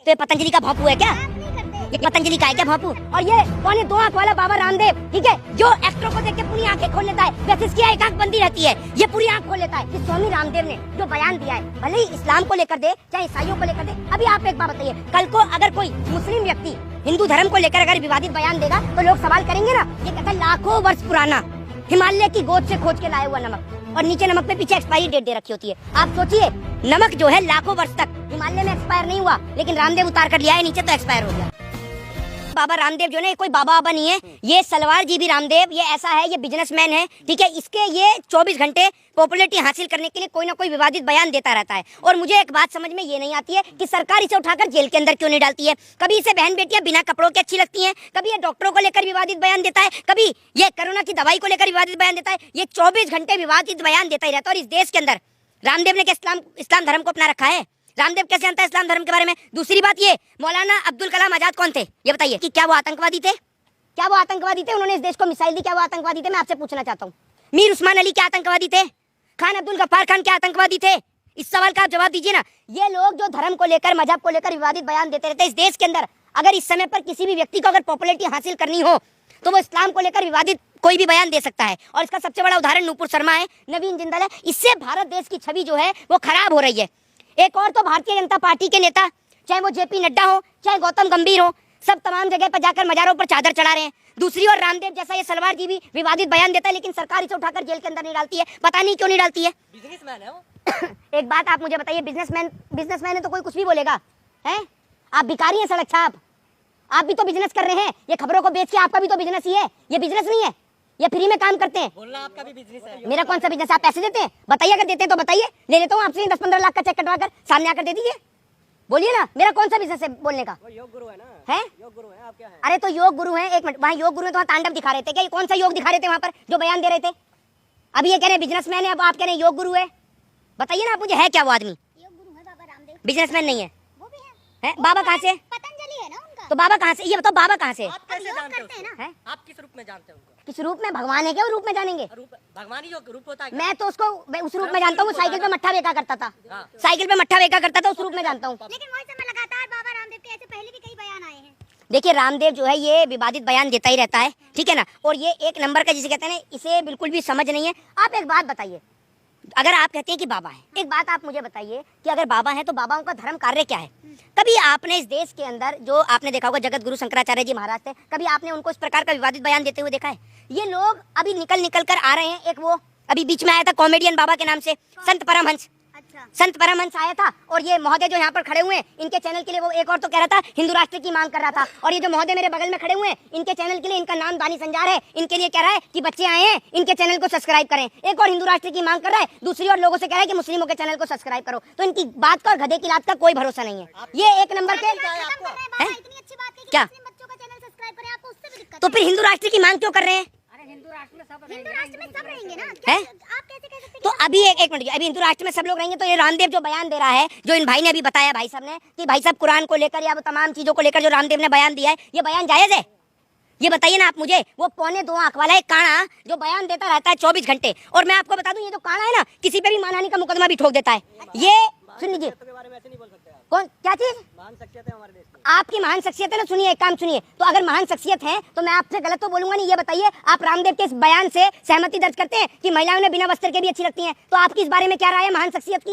तो ये पतंजलि का भोंपू है क्या? ये पतंजलि का है क्या भोंपू? और ये पौने 2 आंख वाला बाबा रामदेव, ठीक है, जो एक्टरों को देख के पूरी आंखें खोल लेता है, वैसे इसकी एक आंख बंदी रहती है, ये पूरी आंख खोल लेता है। कि स्वामी रामदेव ने जो बयान दिया है, भले ही इस्लाम को लेकर दे चाहे ईसाइयों को लेकर दे। अभी आप एक बात बताइए, कल को अगर कोई मुस्लिम व्यक्ति हिंदू धर्म को लेकर अगर विवादित बयान देगा तो लोग सवाल करेंगे ना, ये कहता है लाखों वर्ष पुराना हिमालय की गोद से खोज के लाया हुआ नमक, और नीचे नमक पे पीछे एक्सपायरी डेट दे रखी होती है। आप सोचिए, नमक जो है लाखों वर्ष तक हिमालय में एक्सपायर नहीं हुआ, लेकिन रामदेव उतार कर लिया है नीचे तो एक्सपायर हो गया। बाबा रामदेव जो है कोई बाबा नहीं है, ये सलवार जी भी रामदेव, ये ऐसा है, ये बिजनेसमैन है, ठीक है। इसके ये 24 घंटे पॉपुलैरिटी हासिल करने के लिए कोई ना कोई विवादित बयान देता रहता है। और मुझे एक बात समझ में ये नहीं आती है कि सरकार इसे उठाकर जेल के अंदर क्यों नहीं डालती है। कभी इसे बहन बेटियां बिना कपड़ों के अच्छी लगती हैं, कभी ये डॉक्टरों को लेकर विवादित बयान देता है, कभी ये कोरोना की दवाई को लेकर विवादित बयान देता है। ये 24 घंटे विवादित बयान देता ही रहता है। और इस देश के अंदर रामदेव ने क्या इस्लाम धर्म को अपना रखा है? रामदेव कैसे जानता है इस्लाम धर्म के बारे में? दूसरी बात, ये मौलाना अब्दुल कलाम आजाद कौन थे ये बताइए? कि क्या वो आतंकवादी थे? क्या वो आतंकवादी थे? उन्होंने इस देश को मिसाइल दी, क्या वो आतंकवादी थे? मैं आपसे पूछना चाहता हूँ। मीर उस्मान अली क्या आतंकवादी थे? खान अब्दुल गफ्फार खान क्या आतंकवादी थे? इस सवाल का आप जवाब दीजिए ना। ये लोग जो धर्म को लेकर, मजहब को लेकर विवादित बयान देते रहते हैं इस देश के अंदर, अगर इस समय पर किसी भी व्यक्ति को अगर पॉपुलैरिटी हासिल करनी हो तो वो इस्लाम को लेकर विवादित कोई भी बयान दे सकता है। और इसका सबसे बड़ा उदाहरण नूपुर शर्मा है, नवीन जिंदल है। इससे भारत देश की छवि जो है वो खराब हो रही है। एक और तो भारतीय जनता पार्टी के नेता, चाहे वो जेपी नड्डा हो चाहे गौतम गंभीर हो, सब तमाम जगह पर जाकर मजारों पर चादर चढ़ा रहे हैं। दूसरी ओर रामदेव जैसा ये सलवार जी भी विवादित बयान देता है, लेकिन सरकार इसे उठाकर जेल के अंदर नहीं डालती है। पता नहीं क्यों नहीं डालती है। बिजनेसमैन है वो। एक बात आप मुझे बताइए, बिजनेसमैन है तो कोई कुछ भी बोलेगा है? आप भिखारी हैं सड़क छाप, आप भी तो बिजनेस कर रहे हैं। ये खबरों को बेच के आपका भी तो बिजनेस ही है, ये बिजनेस नहीं है? ये फ्री में काम करते हैं। बोलना आपका भी बिजनेस है। मेरा कौन सा बिजनेस? आप पैसे देते हैं? बताइए, अगर देते हैं तो बताइए, ले लेता हूँ आपसे 10-15 लाख का चेक कटवा कर सामने आकर दे दीजिए। बोलिए ना, मेरा कौन सा बिजनेस है बोलने का? वो योग गुरु है ना? है योग गुरु है, आप क्या है? अरे तो योग गुरु है, एक मिनट, वहाँ योग गुरु है तो वहाँ तांडव दिखा रहे थे क्या? ये कौन सा योग दिखा रहे थे वहाँ पर जो बयान दे रहे थे? अभी ये कह रहे हैं बिजनेसमैन है, अब आप कह रहे हैं योग गुरु है। बताइए ना आप मुझे, है क्या वो आदमी? योग गुरु है बाबा रामदेव, बिजनेसमैन नहीं है। वो भी है? बाबा कहाँ से? पतंजलि है ना उनका। तो बाबा कहाँ से? ये बताओ, बाबा कहाँ से? आप कैसे जानते हैं? आप किस रूप में जानते हैं? किस रूप में? भगवान है क्या वो रूप में जानेंगे? भगवान ही जो रूप होता है। मैं तो उसको उस रूप में जानता हूँ, साइकिल पे मट्ठा बेचा करता था। साइकिल पे मट्ठा बेचा करता था, उस रूप में जानता हूँ। लेकिन वही समय लगातार बाबा रामदेव के ऐसे पहले भी कई बयान आए हैं। देखिए, रामदेव जो है ये विवादित बयान देता ही रहता है, ठीक है ना। और ये एक नंबर का जिसे कहते हैं ना, इसे बिल्कुल भी समझ नहीं है। आप एक बात बताइए, अगर आप कहते हैं कि बाबा है, एक बात आप मुझे बताइए कि अगर बाबा है तो बाबाओं का धर्म कार्य क्या है? कभी आपने इस देश के अंदर, जो आपने देखा होगा जगत गुरु शंकराचार्य जी महाराज थे, कभी आपने उनको इस प्रकार का विवादित बयान देते हुए देखा है? ये लोग अभी निकल कर आ रहे हैं। एक वो अभी बीच में आया था कॉमेडियन बाबा के नाम से, संत परमहंस। संत परमहंस आया था, और ये महोदय जो यहाँ पर खड़े हुए हैं, इनके चैनल के लिए वो एक और तो कह रहा था हिंदू राष्ट्र की मांग कर रहा था। और ये जो महोदय मेरे बगल में खड़े हुए हैं, इनके चैनल के लिए, इनका नाम दानी संजार है, इनके लिए कह रहा है कि बच्चे आए हैं इनके चैनल को सब्सक्राइब करें। एक और हिंदू राष्ट्र की मांग कर रहा है, दूसरी और लोगों से कह रहा है कि मुस्लिमों के चैनल को सब्सक्राइब करो। तो इनकी बात का और गधे की लात का कोई भरोसा नहीं है। ये एक नंबर के क्या, तो फिर हिंदू राष्ट्र की मांग क्यों कर रहे हैं? हिंदू राष्ट्र में सब रहेंगे ना, आप कैसे कह सकते हैं? तो अभी एक मिनट, अभी हिंदू राष्ट्र में सब लोग रहेंगे तो ये रामदेव जो बयान दे रहा है, जो इन भाई ने अभी बताया, भाई साहब ने, कि भाई साहब कुरान को लेकर या वो तमाम चीजों को लेकर जो रामदेव ने बयान दिया है, ये बयान जायज है? ये बताइए ना आप मुझे। वो पौने 2 आंख वाला एक काना जो बयान देता रहता है 24 घंटे, और मैं आपको बता दूं, ये जो काना है ना, किसी पे भी मानहानि का मुकदमा भी ठोक देता है। ये सुन लीजिए, कौन क्या चीज महान शख्सियत है हमारे देश की? आपकी महान शख्सियत है ना, सुनिए, एक काम सुनिए। तो अगर महान शख्सियत है तो मैं आपसे गलत तो बोलूंगा नहीं। ये बताइए, आप रामदेव के इस बयान से सहमति दर्ज करते हैं कि महिलाओं ने बिना वस्त्र के भी अच्छी लगती हैं? तो आपकी इस बारे में क्या राय है महान शख्सियत की?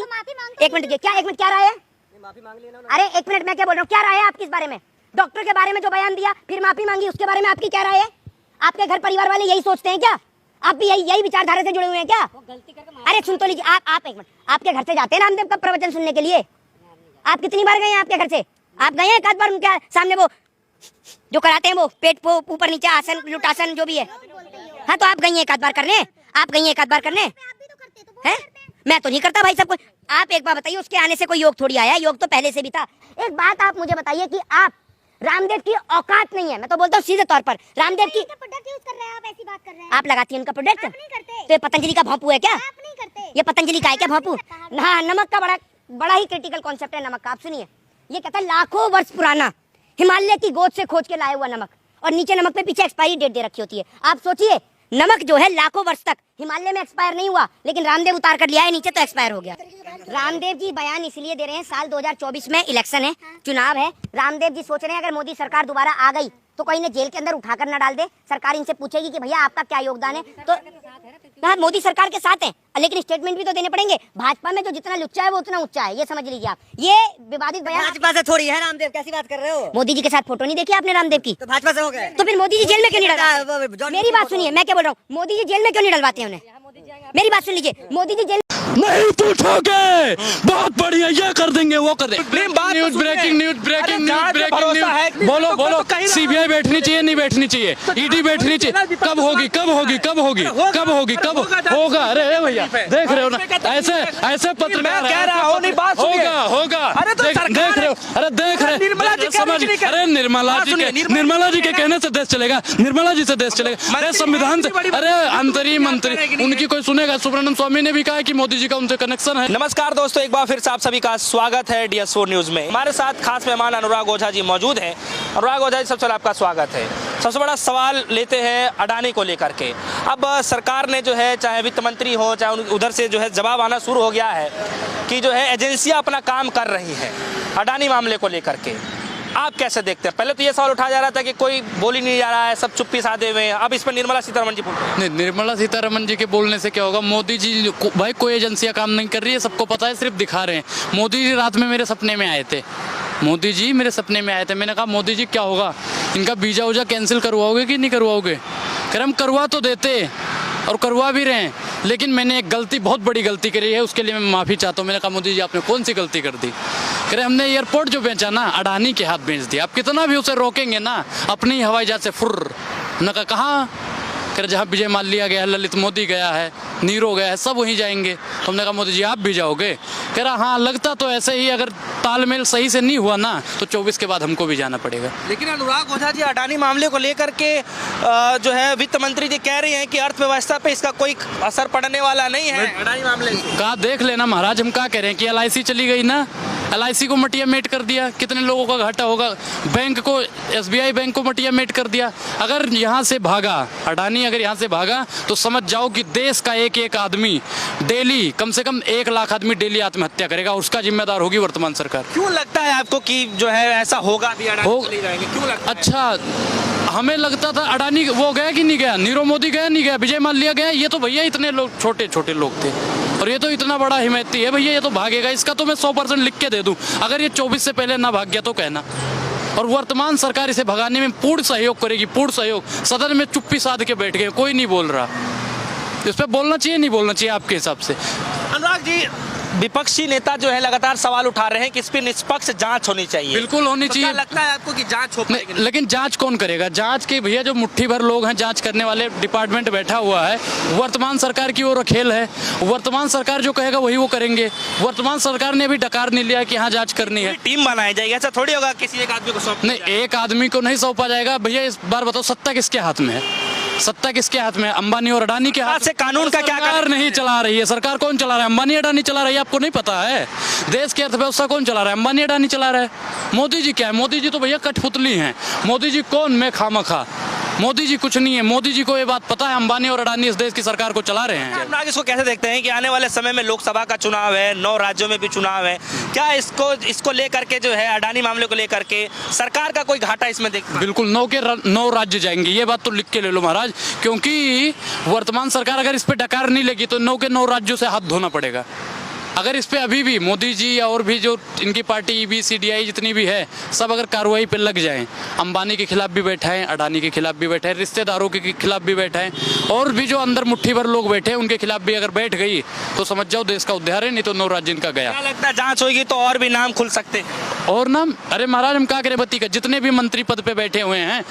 एक मिनट, क्या एक मिनट, क्या राय है? माफी मांग ली ना। अरे एक मिनट, मैं क्या बोल रहा हूँ, क्या राय है आपकी इस बारे में? डॉक्टर के बारे में जो बयान दिया फिर माफी मांगी, उसके बारे में आपकी क्या राय है? आपके घर परिवार वाले यही सोचते हैं क्या? आप भी यही विचारधारा से जुड़े हुए हैं क्या? अरे सुन तो लीजिए, आप एक मिनट, आपके घर से जाते हैं रामदेव का प्रवचन सुनने के लिए? आप कितनी बार गए हैं आपके घर से? आप गए हैं एक आध बार उनके सामने वो जो कराते हैं, वो पेट को ऊपर नीचे आसन, लुटासन जो भी है? हाँ, तो आप गई हैं एक आध बार करने? आप गई हैं एक आध बार करने? हैं? मैं तो नहीं करता भाई साहब। आप एक बार बताइए, उसके आने से कोई योग थोड़ी आया, योग तो पहले से भी था। एक बात आप मुझे बताइए कि आप रामदेव की औकात नहीं है, मैं तो बोलता हूँ सीधे तौर पर, रामदेव की प्रोडक्ट यूज कर रहे हैं आप, ऐसी बात कर रहे हैं आप, लगाती हैं उनका प्रोडक्ट? तो ये पतंजलि का भोंपू है क्या? आप नहीं करते। ये पतंजलि का है क्या भोंपू? हाँ, नमक का बड़ा ही क्रिटिकल कॉन्सेप्ट है नमक का। आप सुनिए, ये कहता है लाखों वर्ष पुराना हिमालय की गोद से खोज के लाया हुआ नमक, और नीचे नमक पे पीछे एक्सपायरी डेट दे रखी होती है। आप सोचिए, नमक जो है लाखों वर्ष तक हिमालय में एक्सपायर नहीं हुआ, लेकिन रामदेव उतार कर लिया है नीचे तो एक्सपायर हो गया। रामदेव जी बयान इसलिए दे रहे हैं, साल 2024 में इलेक्शन है, चुनाव है। रामदेव जी सोच रहे हैं अगर मोदी सरकार दोबारा आ गई तो कोई ने जेल के अंदर उठाकर न डाल दे। सरकार इनसे पूछेगी कि भैया आपका क्या योगदान है, तो हाँ मोदी सरकार के साथ है, लेकिन स्टेटमेंट भी तो देने पड़ेंगे। भाजपा में जो जितना लुच्चा है वो उतना उच्चा है, ये समझ लीजिए आप। ये विवादित बयान भाजपा से थोड़ी है रामदेव, कैसी बात कर रहे हो? मोदी जी के साथ फोटो नहीं देखी आपने रामदेव की? तो भाजपा से हो गए तो फिर मोदी जी जेल में क्यों नहीं डलवाते? मेरी बात सुनिए, मैं क्या बोल रहा हूँ, मोदी जी जेल में क्यों नहीं डलवाते उन्हें? मेरी बात सुन लीजिए, मोदी जी जेल नहीं पूछोगे, बहुत बढ़िया, ये कर देंगे वो कर देंगे। न्यूज ब्रेकिंग न्यूज बोलो बोलो, सीबीआई बैठनी चाहिए नहीं बैठनी चाहिए, ईडी बैठनी चाहिए, कब होगी कब होगी कब होगी कब होगी कब होगा? अरे भैया देख रहे हो ना, ऐसे ऐसे पत्रकार कह रहा हूं, नहीं बात सुनिए। होगा देख रहे हो, अरे देख रहे समझ, अरे निर्मला जी के कहने से देश चलेगा, निर्मला जी से देश चलेगा, अरे संविधान से, अरे अंतरिम मंत्री उनकी कोई सुनेगा? सुब्रमण्यम स्वामी ने भी कहा कि मोदी जी का उनसे कनेक्शन है। नमस्कार दोस्तों, एक बार फिर से आप सभी का स्वागत है DS4 न्यूज में। हमारे साथ खास मेहमान अनुराग ओझा जी मौजूद हैं। अनुराग ओझा जी, सबसे पहले आपका स्वागत है। सबसे बड़ा सवाल लेते हैं अडानी को लेकर के। अब सरकार ने जो है, चाहे वित्त मंत्री हो चाहे उधर से जो है जवाब आना शुरू हो गया है कि जो है एजेंसियां अपना काम कर रही है अडानी मामले को लेकर के। आप कैसे देखते हैं? पहले तो ये सवाल उठाया जा रहा था कि कोई बोल ही नहीं जा रहा है, सब चुप्पी साधे हुए हैं। अब इस पर निर्मला सीतारमण जी बोल रहे हैं। नहीं, निर्मला सीतारमण जी के बोलने से क्या होगा? मोदी जी भाई कोई एजेंसियां काम नहीं कर रही है, सबको पता है, सिर्फ दिखा रहे हैं। मोदी जी रात में मेरे सपने में आए थे, मोदी जी मेरे सपने में आए थे। मैंने कहा मोदी जी क्या होगा, इनका वीजा उजा कैंसिल करवाओगे कि नहीं करवाओगे? कह हम करवा तो देते और करवा भी रहे हैं, लेकिन मैंने एक गलती, बहुत बड़ी गलती करी है, उसके लिए मैं माफ़ी चाहता हूँ। मैंने कहा मोदी जी आपने कौन सी गलती कर दी? कह रहे हमने एयरपोर्ट जो बेचा ना, अडानी के हाथ बेच दिया। आप कितना भी उसे रोकेंगे ना, अपनी हवाई जहाज से फुर्र। मैंने कहा कहाँ? कह रहे जहाँ विजय माल्या गया है, ललित मोदी गया है, नीरो गया है, सब वहीं जाएंगे। तो हमने कहा मोदी जी आप भी जाओगे? कह रहा हाँ लगता तो ऐसे ही, अगर तालमेल सही से नहीं हुआ ना तो 24 के बाद हमको भी जाना पड़ेगा। लेकिन अनुराग ओझा जी, अडानी मामले को लेकर के जो है वित्त मंत्री जी कह रहे हैं कि अर्थव्यवस्था पे इसका कोई असर पड़ने वाला नहीं है अडानी मामले से। कहा देख लेना महाराज, हम क्या कह रहे हैं कि LIC चली गई ना, LIC को मटिया मेट कर दिया, कितने लोगों का घाटा होगा। बैंक को, SBI बैंक को मटिया मेट कर दिया। अगर यहाँ से भागा अडानी, अगर यहाँ से भागा तो समझ जाओ कि देश का एक एक आदमी डेली, कम से कम 1 लाख आदमी डेली आत्महत्या करेगा, उसका जिम्मेदार होगी वर्तमान सरकार। क्यों लगता है आपको कि जो है ऐसा होगा भी, अडानी चले जाएंगे? क्यों लगता है? अच्छा, हमें लगता था अडानी वो गया कि नहीं गया, नीरव मोदी गया नहीं गया, विजय माल्या गया, ये तो भैया इतने लोग छोटे छोटे लोग थे, और ये तो इतना बड़ा हिमायती है भैया, ये तो भागेगा। इसका तो मैं 100% लिख के दे दूं, अगर ये 24 से पहले ना भाग गया तो कहना। और वर्तमान सरकार इसे भगाने में पूर्ण सहयोग करेगी, पूर्ण सहयोग। सदन में चुप्पी साध के बैठ गए, कोई नहीं बोल रहा। इस पर बोलना चाहिए नहीं बोलना चाहिए आपके हिसाब से? अनुराग जी, विपक्षी नेता जो है लगातार सवाल उठा रहे हैं कि इस पर निष्पक्ष जांच होनी चाहिए। बिल्कुल होनी चाहिए। क्या लगता है आपको कि जांच हो पाएगी? लेकिन जांच कौन करेगा? जांच के भैया जो मुट्ठी भर लोग हैं, जांच करने वाले डिपार्टमेंट बैठा हुआ है, वर्तमान सरकार की ओर खेल है। वर्तमान सरकार जो कहेगा वही वो करेंगे। वर्तमान सरकार ने अभी डकार नहीं लिया कि हाँ जांच करनी है। टीम बनाई जाएगी, ऐसा थोड़ी होगा किसी एक आदमी को सौंप नहीं, एक आदमी को नहीं सौंपा जाएगा भैया। इस बार बताओ सत्ता किसके हाथ में है? सत्ता किसके हाथ में? अंबानी और अडानी के हाथ से। कानून का क्या? सरकार नहीं चला रही है। सरकार कौन चला रहा है? अंबानी अडानी चला रही है, आपको नहीं पता है? देश की अर्थव्यवस्था कौन चला रहा है? अंबानी अडानी चला रहा है। मोदी जी क्या है? मोदी जी तो भैया कठपुतली हैं। मोदी जी कौन? मैं खामखा। मोदी जी कुछ नहीं है। मोदी जी को ये बात पता है, अंबानी और अडानी इस देश की सरकार को चला रहे हैं। अनुराग, इसको कैसे देखते हैं कि आने वाले समय में लोकसभा का चुनाव है, 9 राज्यों में भी चुनाव है, क्या इसको लेकर के जो है अडानी मामले को लेकर के सरकार का कोई घाटा इसमें देखते हैं? बिल्कुल 9 के 9 राज्य जाएंगे, ये बात तो लिख के ले लो महाराज, क्योंकि वर्तमान सरकार अगर इस पे डकार नहीं लेगी तो 9 के 9 राज्यों से हाथ धोना पड़ेगा। अगर इस पे अभी भी मोदी जी और भी जो इनकी पार्टी EB CDI जितनी भी है, सब अगर कार्रवाई पे लग जाएं, अंबानी के खिलाफ भी बैठा है, अडानी के खिलाफ भी बैठा है, रिश्तेदारों के खिलाफ भी बैठा है, और भी जो अंदर मुट्ठी भर लोग बैठे हैं उनके खिलाफ भी अगर बैठ गई तो समझ जाओ देश का उद्धार है, नहीं तो 9 राज्य इनका गया। क्या लगता है जांच होगी तो और भी नाम खुल सकते हैं? और नाम? अरे महाराज हम क्या करें, बत्ती का जितने भी मंत्री पद पे बैठे हुए हैं